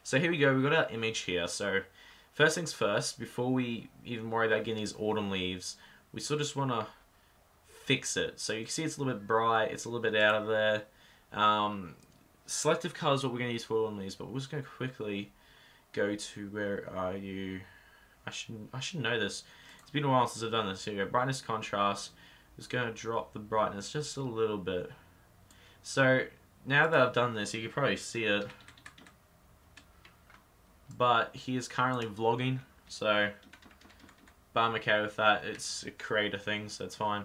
So here we go, we've got our image here. So first things first, before we even worry about getting these autumn leaves, we sort of just want to fix it. So you can see it's a little bit bright, it's a little bit out of there. Selective color is what we're going to use for autumn leaves, but we're just going to quickly go to, where are you? I should know this. It's been a while since I've done this. Here we go, brightness, contrast. Just going to drop the brightness just a little bit. So now that I've done this, you can probably see it, but he is currently vlogging, so but I'm okay with that. It's a creator thing, so it's fine.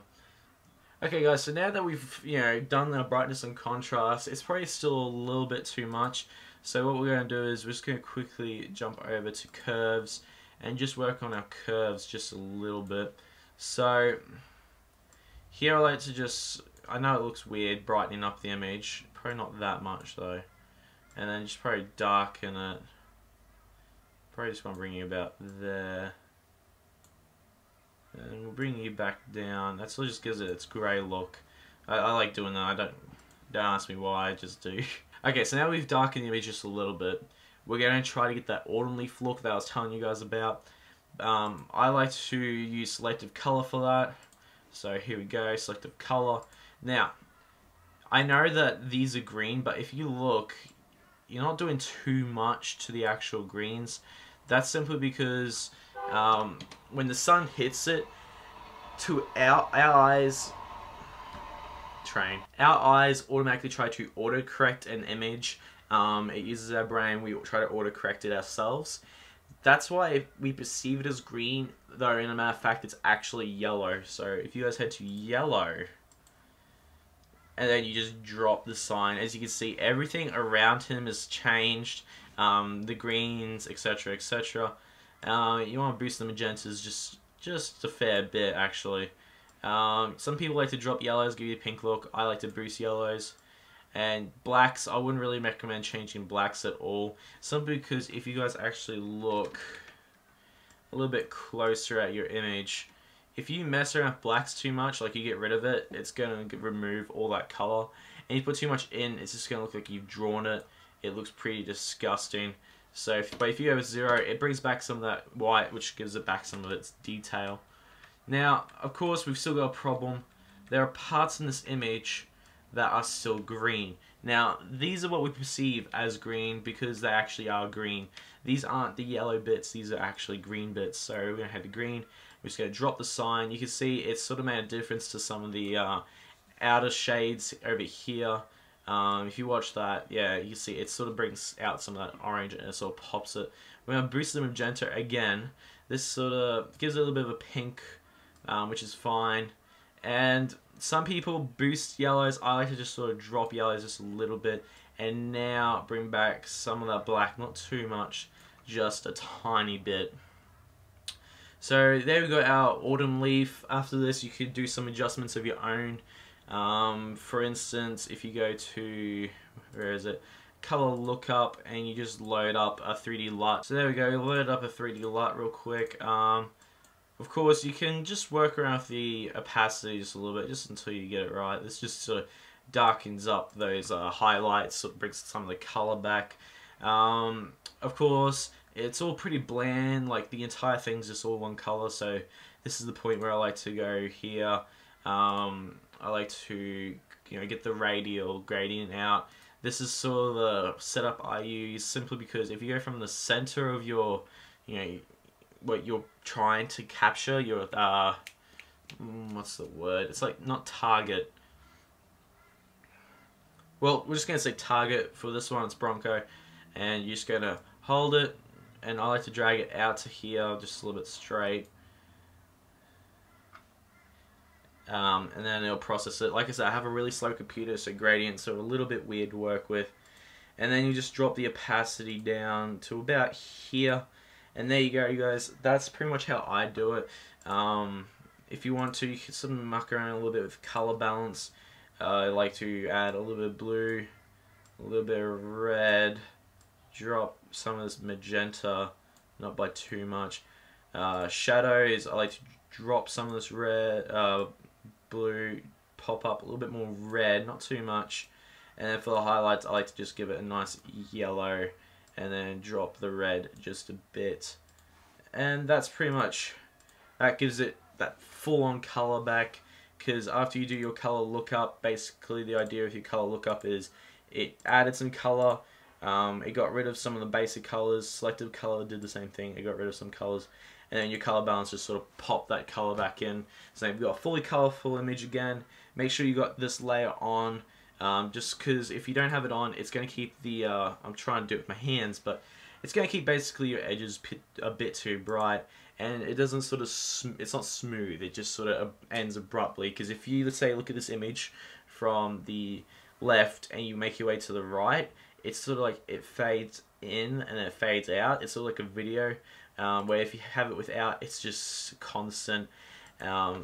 Okay guys, so now that we've done the brightness and contrast, it's probably still a little bit too much. So what we're going to do is we're just going to quickly jump over to curves and just work on our curves just a little bit. So here I like to just, I know it looks weird brightening up the image, probably not that much though, and then just probably darken it. Probably just want to bring you about there. And we'll bring you back down. That sort of just gives it its grey look. I like doing that. Don't ask me why, I just do. Okay, so now we've darkened the image just a little bit. We're going to try to get that autumn leaf look that I was telling you guys about. I like to use selective color for that. So here we go, selective color. Now, I know that these are green, but if you look, you're not doing too much to the actual greens. That's simply because when the sun hits it, to our eyes automatically try to autocorrect an image. It uses our brain, we try to autocorrect it ourselves. That's why we perceive it as green, though in a matter of fact it's actually yellow. So if you guys head to yellow, and then you just drop the sign, as you can see everything around him has changed, the greens, etc, etc. You want to boost the magentas just a fair bit actually. Some people like to drop yellows, give you a pink look. I like to boost yellows. And blacks, I wouldn't really recommend changing blacks at all, simply because if you guys actually look a little bit closer at your image, if you mess around with blacks too much, like you get rid of it, it's going to remove all that color. And you put too much in, it's just going to look like you've drawn it. It looks pretty disgusting. So, but if you go with 0, it brings back some of that white, which gives it back some of its detail. Now, of course, we've still got a problem. There are parts in this image that are still green. Now, these are what we perceive as green because they actually are green. These aren't the yellow bits, these are actually green bits. So we're going to head to green. We're just going to drop the sign. You can see it's sort of made a difference to some of the outer shades over here. If you watch that, yeah, you see it sort of brings out some of that orange and it sort of pops it. We're going to boost the magenta again. This sort of gives it a little bit of a pink, which is fine. And some people boost yellows. I like to just sort of drop yellows just a little bit. And now bring back some of that black, not too much, just a tiny bit. So there we go, our autumn leaf. After this you could do some adjustments of your own. For instance, if you go to, where is it, color lookup, and you just load up a 3D LUT. So there we go, load up a 3D LUT real quick. Of course you can just work around with the opacity just a little bit, just until you get it right. This just sort of darkens up those highlights, sort of brings some of the color back. Of course it's all pretty bland, like the entire thing's just all one color, so this is the point where I like to go here. I like to get the radial gradient out. This is sort of the setup I use, simply because if you go from the center of your what you're trying to capture, your what's the word, it's like not target, well, we're just gonna say target for this one, it's Bronco, and you're just gonna hold it, and I like to drag it out to here just a little bit straight. And then it'll process it. Like I said, I have a really slow computer, so gradients are a little bit weird to work with. And then you just drop the opacity down to about here, and there you go, you guys. That's pretty much how I do it. If you want to, you can sort of muck around a little bit with color balance. I like to add a little bit of blue, a little bit of red, drop some of this magenta, not by too much. Shadows, I like to drop some of this red, blue, pop up a little bit more red, not too much. And then for the highlights, I like to just give it a nice yellow. and then drop the red just a bit, and that's pretty much, that gives it that full-on color back. Because after you do your color lookup, basically the idea of your color lookup is it added some color, it got rid of some of the basic colors, selective color did the same thing, it got rid of some colors, and then your color balance just sort of popped that color back in. So you've got a fully colorful image again. Make sure you got this layer on, just because if you don't have it on, it's going to keep the, I'm trying to do it with my hands, but it's going to keep basically your edges a bit too bright, and it doesn't sort of, it's not smooth, it just sort of ends abruptly. Because if you, let's say, look at this image from the left and you make your way to the right, it's sort of like it fades in and then it fades out. It's sort of like a video, where if you have it without, it's just constant. I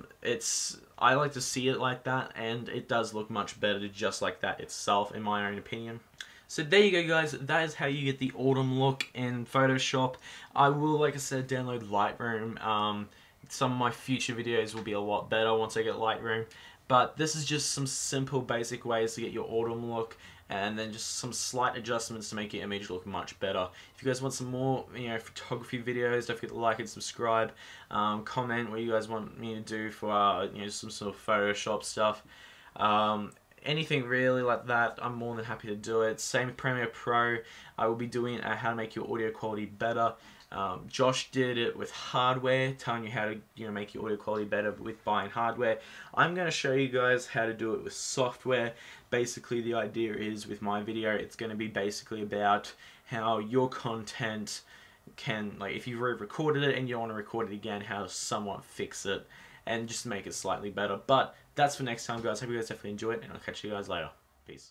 like to see it like that, and it does look much better just like that itself, in my own opinion. So there you go, guys. That is how you get the autumn look in Photoshop. I will, like I said, download Lightroom. Some of my future videos will be a lot better once I get Lightroom. But this is just some simple, basic ways to get your autumn look, and then just some slight adjustments to make your image look much better. If you guys want some more, photography videos, don't forget to like and subscribe. Comment what you guys want me to do for, some sort of Photoshop stuff. Anything really like that, I'm more than happy to do it. Same with Premiere Pro. I will be doing how to make your audio quality better. Josh did it with hardware, telling you how to make your audio quality better with buying hardware. I'm going to show you guys how to do it with software. Basically, the idea is with my video, it's going to be basically about how your content can, like, if you've re-recorded it and you want to record it again, how to somewhat fix it and just make it slightly better. But that's for next time, guys. Hope you guys definitely enjoy it, and I'll catch you guys later. Peace.